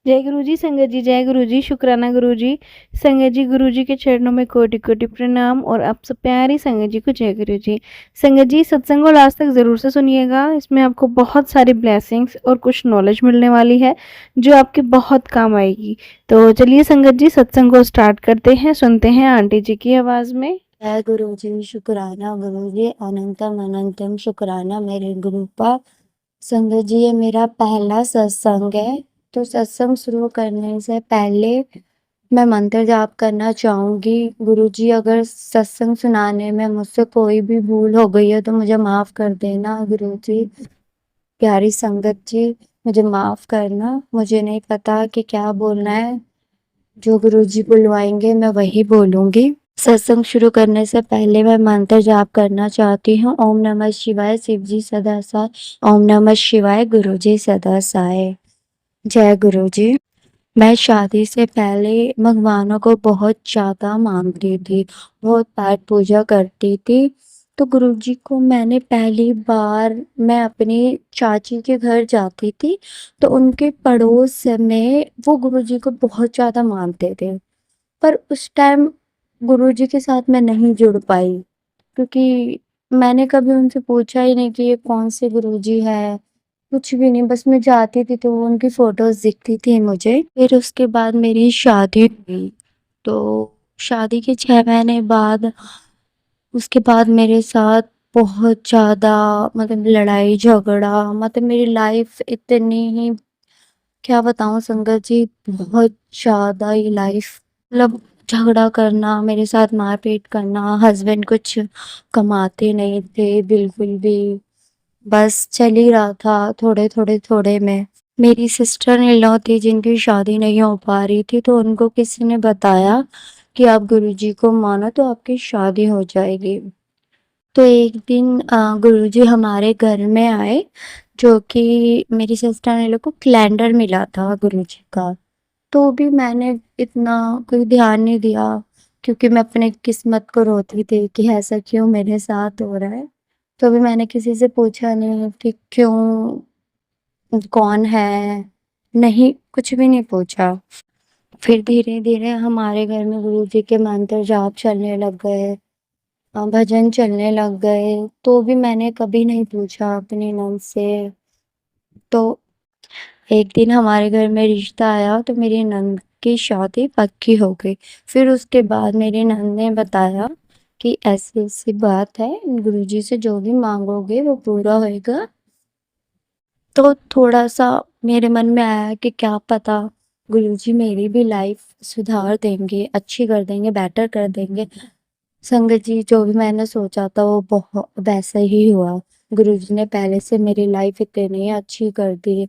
जय गुरु जी, संगत जी, जय गुरु जी, शुक्राना गुरु जी। संगत जी, गुरु जी के चरणों में कोटि-कोटि प्रणाम और आप सब प्यारी संगत जी को जय गुरु जी। संगत जी, सत्संग को लास्ट तक ज़रूर से सुनिएगा, इसमें आपको बहुत सारी ब्लेसिंग्स और कुछ नॉलेज मिलने वाली है, जो आपके बहुत काम आएगी। तो चलिए संगत जी, सत्संग को स्टार्ट करते हैं, सुनते हैं आंटी जी की आवाज़ में। जय गुरु जी, शुक्राना गुरु जी, अनंतम अनंतम शुक्राना मेरे गुरु का। संगत जी, ये मेरा पहला सत्संग है, तो सत्संग शुरू करने से पहले मैं मंत्र जाप करना चाहूंगी। गुरु जी, अगर सत्संग सुनाने में मुझसे कोई भी भूल हो गई है तो मुझे माफ कर देना गुरु जी। प्यारी संगत जी, मुझे माफ करना, मुझे नहीं पता कि क्या बोलना है। जो गुरु जी बुलवाएंगे मैं वही बोलूंगी। सत्संग शुरू करने से पहले मैं मंत्र जाप करना चाहती हूँ। ओम नमः शिवाय, शिव जी सदा साय। ओम नमः शिवाय, गुरु जी सदा साय। जय गुरु जी। मैं शादी से पहले भगवानों को बहुत ज्यादा मानती थी, बहुत पाठ पूजा करती थी। तो गुरुजी को मैंने पहली बार, मैं अपनी चाची के घर जाती थी, तो उनके पड़ोस में वो गुरुजी को बहुत ज्यादा मानते थे। पर उस टाइम गुरुजी के साथ मैं नहीं जुड़ पाई, क्योंकि मैंने कभी उनसे पूछा ही नहीं कि ये कौन से गुरुजी है। कुछ भी नहीं, बस मैं जाती थी तो वो उनकी फोटोज दिखती थी मुझे। फिर उसके बाद मेरी शादी हुई, तो शादी के 6 महीने बाद उसके बाद मेरे साथ बहुत ज्यादा, मतलब लड़ाई झगड़ा, मतलब मेरी लाइफ इतनी ही, क्या बताऊं संगत जी, बहुत ज्यादा ही लाइफ, मतलब झगड़ा करना, मेरे साथ मारपीट करना। हस्बैंड कुछ कमाते नहीं थे बिल्कुल भी, बस चल ही रहा था थोड़े थोड़े थोड़े में। मेरी सिस्टर इन लॉ थी जिनकी शादी नहीं हो पा रही थी, तो उनको किसी ने बताया कि आप गुरुजी को मानो तो आपकी शादी हो जाएगी। तो एक दिन गुरुजी हमारे घर में आए, जो कि मेरी सिस्टर ने लोग को कैलेंडर मिला था गुरुजी का। तो भी मैंने इतना कोई ध्यान नहीं दिया, क्योंकि मैं अपने किस्मत को रोती थी कि ऐसा क्यों मेरे साथ हो रहा है। तो भी मैंने किसी से पूछा नहीं कि क्यों, कौन है, नहीं कुछ भी नहीं पूछा। फिर धीरे धीरे हमारे घर में गुरु जी के मंत्र जाप चलने लग गए, भजन चलने लग गए, तो भी मैंने कभी नहीं पूछा अपनी नंद से। तो एक दिन हमारे घर में रिश्ता आया, तो मेरी नंद की शादी पक्की हो गई। फिर उसके बाद मेरी नंद ने बताया कि ऐसी ऐसी बात है, गुरुजी से जो भी मांगोगे वो पूरा होएगा। तो थोड़ा सा मेरे मन में आया कि क्या पता गुरुजी मेरी भी लाइफ सुधार देंगे, अच्छी कर देंगे, बेटर कर देंगे। संगत जी, जो भी मैंने सोचा था वो बहुत वैसा ही हुआ। गुरुजी ने पहले से मेरी लाइफ इतनी अच्छी कर दी।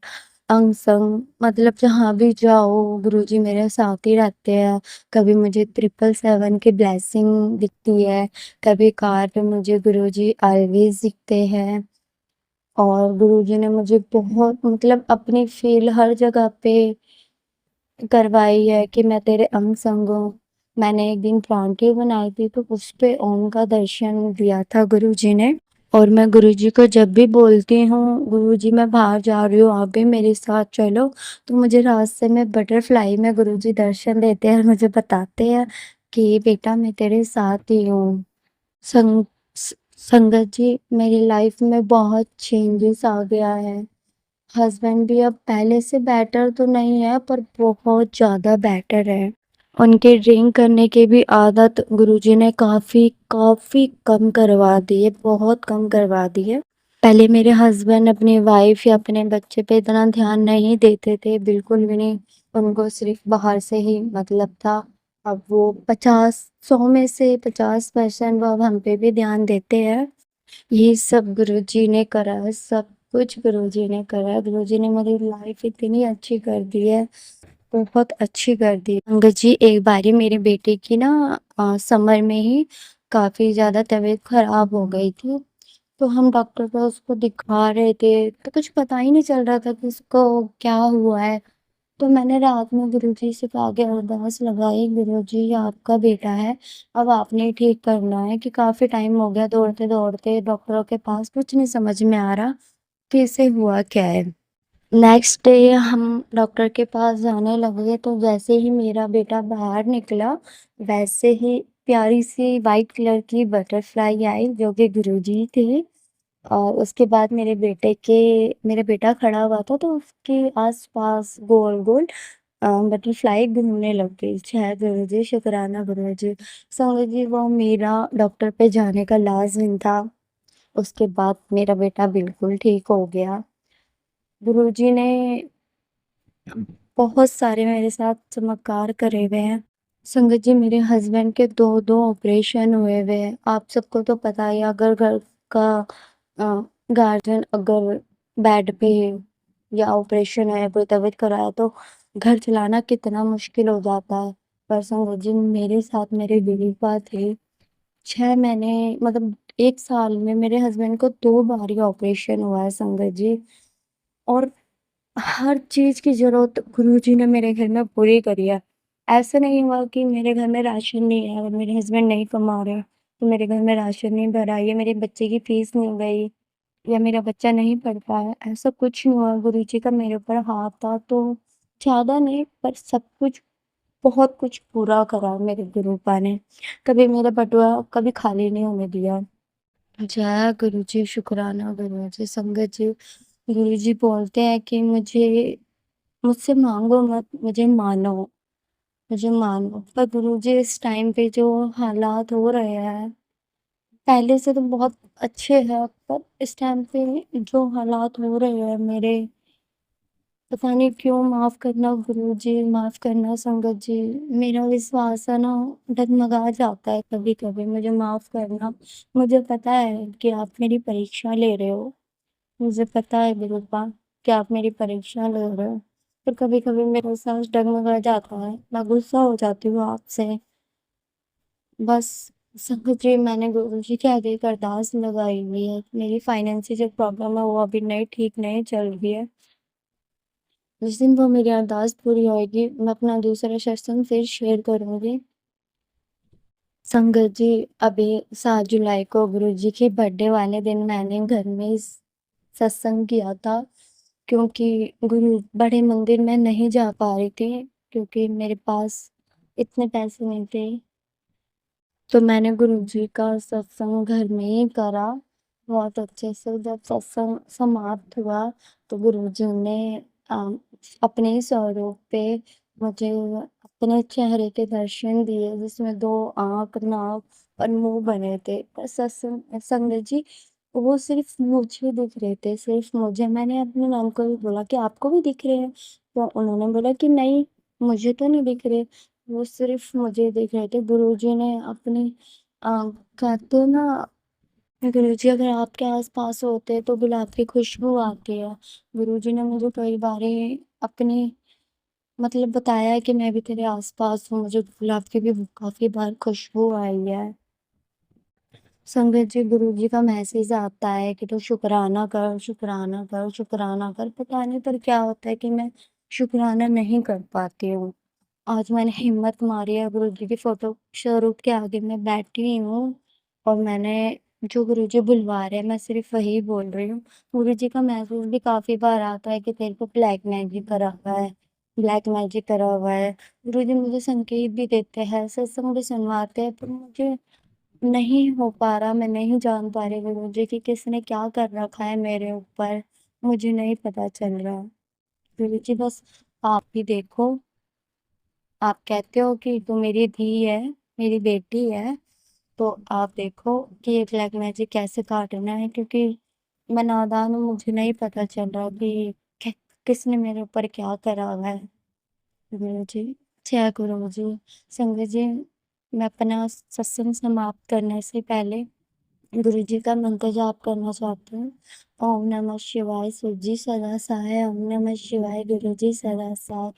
अंग संग, मतलब जहाँ भी जाओ गुरुजी मेरे साथ ही रहते हैं। कभी मुझे 777 की ब्लेसिंग दिखती है, कभी कार पे मुझे गुरुजी ऑलवेज दिखते हैं। और गुरुजी ने मुझे बहुत, मतलब अपनी फील हर जगह पे करवाई है कि मैं तेरे अंग संग हूँ। मैंने एक दिन परांठी बनाई थी, तो उस पे ओम का दर्शन दिया था गुरुजी ने। और मैं गुरुजी को जब भी बोलती हूँ गुरुजी मैं बाहर जा रही हूँ, आप भी मेरे साथ चलो, तो मुझे रास्ते में बटरफ्लाई में गुरुजी दर्शन देते हैं और मुझे बताते हैं कि बेटा मैं तेरे साथ ही हूँ। संग संगत जी, मेरी लाइफ में बहुत चेंजेस आ गया है। हस्बैंड भी अब पहले से बेटर तो नहीं है, पर बहुत ज्यादा बेटर है। उनके ड्रिंक करने की भी आदत गुरुजी ने काफी काफी कम करवा दी है, बहुत कम करवा दी है। पहले मेरे हस्बैंड अपनी वाइफ या अपने बच्चे पे इतना ध्यान नहीं देते थे, बिल्कुल भी नहीं। उनको सिर्फ बाहर से ही मतलब था। अब वो 50 100 में से 50% वो अब हम पे भी ध्यान देते हैं। ये सब गुरुजी ने करा है, सब कुछ गुरुजी ने करा है। गुरुजी ने मेरी लाइफ इतनी अच्छी कर दी है, बहुत अच्छी कर दी। अंगद जी, एक बारी मेरी बेटी की ना समर में ही काफी ज्यादा तबीयत खराब हो गई थी। तो हम डॉक्टर को उसको दिखा रहे थे, तो कुछ पता ही नहीं चल रहा था कि उसको क्या हुआ है। तो मैंने रात में गुरुजी से कहा कि अरदास लगाई, गुरुजी ये आपका बेटा है, अब आपने ही ठीक करना है, कि काफी टाइम हो गया दौड़ते दौड़ते डॉक्टरों के पास, कुछ नहीं समझ में आ रहा कि इसे हुआ क्या है। नेक्स्ट डे हम डॉक्टर के पास जाने लगे तो जैसे ही मेरा बेटा बाहर निकला वैसे ही प्यारी सी वाइट कलर की बटरफ्लाई आई जो कि गुरुजी थे। और उसके बाद मेरा बेटा खड़ा हुआ था तो उसके आस-पास गोल-गोल बटरफ्लाई घूमने लग गई। जय गुरुजी, शुक्राना गुरुजी। संगत जी वो मेरा डॉक्टर पे जाने का लास्ट दिन था। उसके बाद मेरा बेटा बिल्कुल ठीक हो गया। गुरुजी ने बहुत सारे मेरे साथ चमत्कार करे हुए हैं। संगत जी मेरे हस्बैंड के 2-2 ऑपरेशन हुए हुए हैं। आप सबको तो पता ही है अगर घर का गार्जियन अगर बेड पे या ऑपरेशन है, कोई तबीयत खराब है तो घर चलाना कितना मुश्किल हो जाता है। पर संगत जी मेरे साथ मेरे बीवी-पा थे। 6 महीने मतलब 1 साल में मेरे हस्बैंड को 2 बार ही ऑपरेशन हुआ है संगत जी। और हर चीज़ की ज़रूरत गुरुजी ने मेरे घर में पूरी करी है। ऐसा नहीं हुआ कि मेरे घर में राशन नहीं है और मेरे हस्बैंड नहीं कमा रहे, तो मेरे घर में राशन नहीं भरा या मेरे बच्चे की फीस नहीं गई या मेरा बच्चा नहीं पढ़ पाया, ऐसा कुछ नहीं हुआ। गुरुजी का मेरे ऊपर हाथ था तो ज़्यादा नहीं पर सब कुछ बहुत कुछ पूरा करा मेरे गुरुपा ने। कभी मेरा बटुआ कभी खाली नहीं होने दिया। जय गुरुजी, शुक्राना गुरुजी, संगत जी। गुरुजी बोलते हैं कि मुझसे माँगो मत, मुझे मानो। पर गुरुजी इस टाइम पे जो हालात हो रहे हैं, पहले से तो बहुत अच्छे हैं, पर इस टाइम पे जो हालात हो रहे हैं मेरे, पता नहीं क्यों माफ़ करना गुरुजी, माफ़ करना संगत जी। मेरा विश्वास है ना डगमगा जाता है कभी-कभी, मुझे माफ़ करना। मुझे पता है कि आप मेरी परीक्षा ले रहे हो। मुझे पता है बिरूपा कि आप मेरी परीक्षा ले रहे हो। पर कभी-कभी मेरा साहस डगमगा जाता है। मैं गुस्सा हो जाती हूँ आपसे। बस संगत जी मैंने गुरुजी के आगे एक अरदास लगाई हुई है। मेरी फाइनेंशियल जो प्रॉब्लम है वो अभी नहीं ठीक नहीं चल रही है। जिस दिन वो मेरी अरदास पूरी होएगी मैं अपना दूसरा सत्संग फिर शेयर करूँगी। संगत जी अभी 7 जुलाई को गुरुजी के बर्थडे वाले दिन मैंने घर में सत्संग किया था क्योंकि गुरु बड़े मंदिर में नहीं जा पा रही थी क्योंकि मेरे पास इतने पैसे नहीं थे। तो मैंने गुरुजी का सत्संग घर में ही करा बहुत अच्छे से। जब सत्संग समाप्त हुआ तो गुरुजी ने अ, अपने स्वरूप पे मुझे अपने चेहरे के दर्शन दिए जिसमें 2 आँख, नाक और मुँह बने थे। पर सत्संग संगत जी वो सिर्फ मुझे दिख रहे थे, सिर्फ मुझे। मैंने अपनी मैम को भी बोला कि आपको भी दिख रहे हैं? तो उन्होंने बोला कि नहीं, मुझे तो नहीं दिख रहे। वो सिर्फ मुझे दिख रहे थे। गुरुजी ने अपने अ, कहते हैं ना गुरुजी अगर आपके आस-पास होते हैं तो गुलाब की खुशबू आती है। गुरुजी ने मुझे कई बारी अपनी मतलब बताया है कि मैं भी तेरे आस-पास हूँ, मुझे गुलाब की भी काफ़ी बार खुशबू आई है। संगत जी गुरुजी का मैसेज आता है कि तू शुक्राना कर, शुक्राना कर, शुक्राना कर। पता नहीं पर क्या होता है कि मैं शुक्राना नहीं कर पाती हूँ। आज मैंने हिम्मत मारी है गुरुजी की फोटो स्वरूप के आगे मैं बैठी हूँ और मैंने जो गुरुजी बुलवा रहे हैं मैं सिर्फ वही बोल रही हूँ। गुरुजी का मैसेज भी काफ़ी बार आता है कि तेरे को ब्लैक मैजिक करा हुआ है, ब्लैक मैजिक करा हुआ है। गुरुजी मुझे संकेत भी देते हैं, सत्संग भी सुनवाते हैं पर मुझे नहीं हो पा रहा, मैं नहीं जान पा रही गुरुजी कि किसने क्या कर रखा है मेरे ऊपर, मुझे नहीं पता चल रहा। गुरुजी बस आप ही देखो, आप कहते हो कि तू मेरी धी है, मेरी बेटी है, तो आप देखो कि ये ब्लैक मैजिक कैसे काटना है क्योंकि मैं नादान हूँ, मुझे नहीं पता चल रहा कि कि किसने मेरे ऊपर क्या करा हुआ है। गुरुजी, जय गुरुजी। संगत जी, मैं अपना सत्संग समाप्त करने से पहले गुरुजी का मंत्र जाप करना चाहती हूँ। ओम नमः शिवाय शिव जी सदा सहाय, ओम नमः शिवाय गुरु जी सदा सहाय,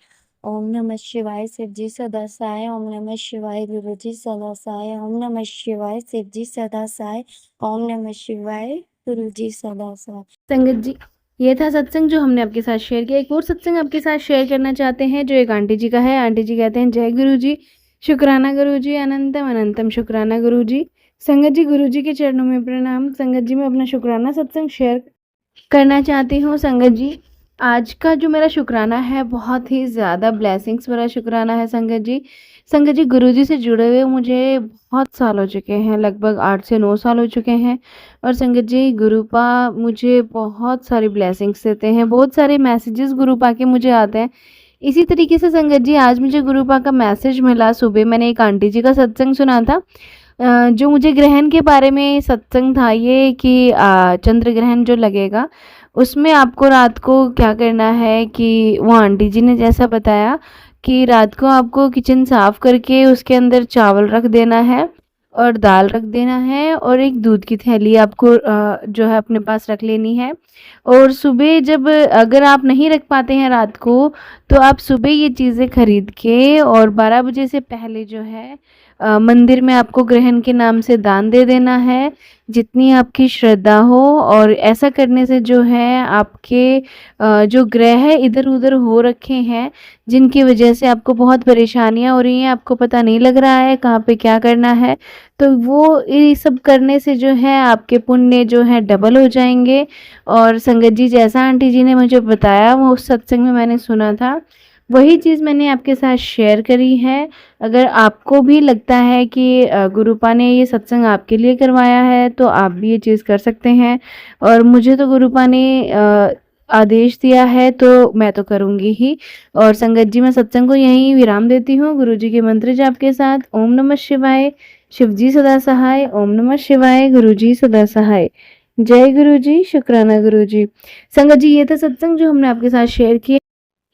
ओम नमः शिवाय शिव जी सदा सहाय, ओम नमः शिवाय गुरु जी सदा सहाय, ओम नमः शिवाय शिव जी सदा सहाय, ओम नमः शिवाय गुरु जी सदा सहाय। संगत जी ये था सत्संग जो हमने आपके साथ शेयर किया। एक और सत्संग आपके साथ शेयर करना चाहते हैं जो एक आंटी जी का है। आंटी जी कहते हैं जय गुरु जी, शुक्राना गुरु जी, अनंतम अनंतम शुक्राना गुरु जी। संगत जी गुरु जी के चरणों में प्रणाम। संगत जी मैं अपना शुक्राना सत्संग शेयर करना चाहती हूँ। संगत जी आज का जो मेरा शुक्राना है बहुत ही ज़्यादा ब्लेसिंग्स भरा शुक्राना है संगत जी। संगत जी गुरुजी से जुड़े हुए मुझे बहुत साल हो चुके हैं, लगभग 8 से 9 साल हो चुके हैं। और संगत जी गुरुपा मुझे बहुत सारी ब्लेसिंग्स देते हैं, बहुत सारे मैसेजेस गुरुपा के मुझे आते हैं। इसी तरीके से संगत जी आज मुझे गुरुपा का मैसेज मिला, सुबह मैंने एक आंटी जी का सत्संग सुना था। जो मुझे ग्रहण के बारे में सत्संग था ये कि चंद्र ग्रहण जो लगेगा उसमें आपको रात को क्या करना है कि वो आंटी जी ने जैसा बताया कि रात को आपको किचन साफ करके उसके अंदर चावल रख देना है और दाल रख देना है और एक दूध की थैली आपको जो है अपने पास रख लेनी है। और सुबह जब अगर आप नहीं रख पाते हैं रात को तो आप सुबह ये चीज़ें खरीद के और 12 बजे से पहले जो है मंदिर में आपको ग्रहण के नाम से दान दे देना है, जितनी आपकी श्रद्धा हो। और ऐसा करने से जो है आपके जो ग्रह इधर-उधर हो रखे हैं, जिनकी वजह से आपको बहुत परेशानियाँ हो रही हैं, आपको पता नहीं लग रहा है कहाँ पे क्या करना है, तो वो ये सब करने से जो है आपके पुण्य जो है डबल हो जाएँगे। और संगत जी जैसा आंटी जी ने मुझे बताया वो उस सत्संग में मैंने सुना था, वही चीज़ मैंने आपके साथ शेयर करी है। अगर आपको भी लगता है कि गुरुपा ने ये सत्संग आपके लिए करवाया है तो आप भी ये चीज़ कर सकते हैं। और मुझे तो गुरुपा ने आदेश दिया है तो मैं तो करूँगी ही। और संगत जी मैं सत्संग को यहीं विराम देती हूँ गुरु जी के मंत्र जाप के साथ। ओम नमः शिवाय, शिव जी सदा सहाय। ओम नमः शिवाय, गुरु जी सदा सहाय। जय गुरु जी, शुक्राना गुरु जी। संगत जी ये था सत्संग जो हमने आपके साथ शेयर किया।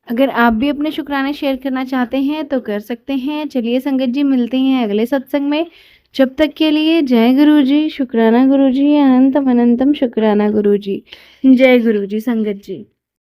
अगर आप भी अपने शुक्राने शेयर करना चाहते हैं तो कर सकते हैं। चलिए संगत जी मिलते हैं अगले सत्संग में। जब तक के लिए जय गुरु जी, शुक्राना गुरु जी, अनंतम अनंतम शुक्राना गुरु जी। जय गुरु जी संगत जी।